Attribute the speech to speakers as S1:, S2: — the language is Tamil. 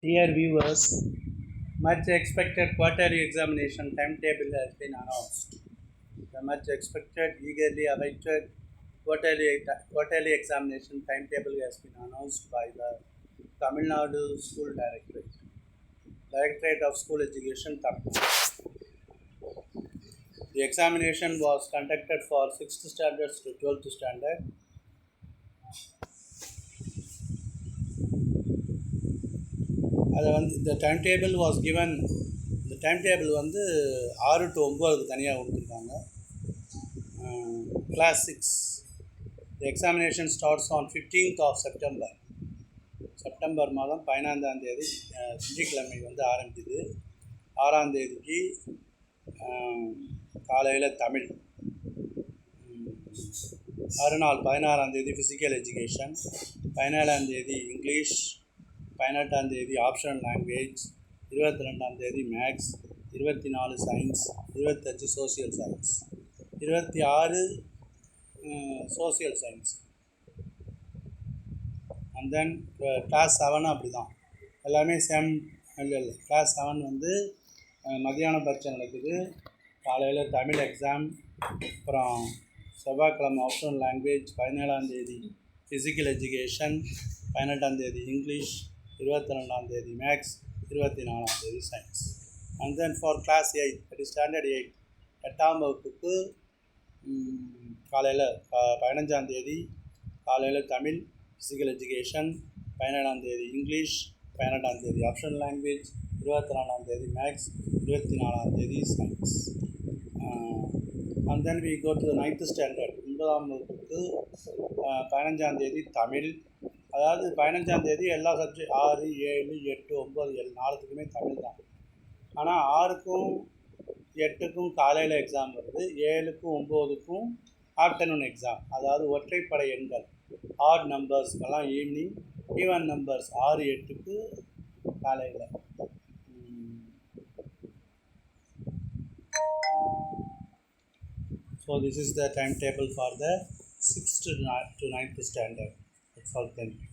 S1: Dear viewers, much expected quarterly examination timetable has been announced. The much expected, eagerly awaited quarterly examination timetable has been announced by the Tamil Nadu School Directorate of School Education, Tamil Nadu. The examination was conducted for 6th standards to 12th standard. The timetable was given. The timetable வந்து 6 to 9 தனியாக கொடுத்துருக்காங்க. Class 6. The examination starts on 15th of September. September மாதம் 15ஆம் தேதி திங்கட்கிழமை ஆரம்பிக்குது. 6ஆம் தேதிக்கு காலையில் தமிழ், மறுநாள் 16ஆம் தேதி ஃபிசிக்கல் எஜுகேஷன், 17ஆம் தேதி இங்கிலீஷ், 18ஆம் தேதி ஆப்ஷனல் லாங்குவேஜ், 22ஆம் தேதி maths, 24 science, 25 social science, 26 social science. And then class 7 அப்படி தான் எல்லாமே சேம். இல்லை கிளாஸ் 7 மத்தியான பரீட்சை நடக்குது. காலையில் தமிழ் எக்ஸாம், அப்புறம் செவ்வாய்க்கிழமை ஆப்ஷனல் லாங்குவேஜ், 17ஆம் தேதி ஃபிசிக்கல் எஜுகேஷன், 18ஆம் தேதி இங்கிலீஷ், 22ஆம் தேதி மேக்ஸ், 24ஆம் தேதி science. And then for class 8, that is standard 8, 8ஆம் வகுப்புக்கு காலையில் 15ஆம் தேதி காலையில் தமிழ் ஃபிசிக்கல் எஜுகேஷன், 17ஆம் தேதி இங்கிலீஷ், 18ஆம் தேதி ஆப்ஷனல் லாங்குவேஜ், 24ஆம் தேதி மேக்ஸ், 24ஆம் தேதி science. And then we go to 9th standard, 9ஆம் வகுப்புக்கு 15ஆம் தேதி தமிழ். அதாவது 15ஆம் தேதி எல்லா சப்ஜெக்ட் 6, 7, 8, 9 4த்துக்குமே தமிழ் தான். ஆனால் 6க்கும் 8க்கும் காலையில் எக்ஸாம் வருது, 7க்கும் 9க்கும் ஆஃப்டர்நூன் எக்ஸாம். அதாவது ஒற்றைப்படை எண்கள் ஆட் நம்பர்ஸ்க்கெல்லாம் ஈவினிங், ஈவன் நம்பர்ஸ் 6, 8க்கு காலையில். So this is the timetable for the 6th to 9th standard. That's all. Thank you.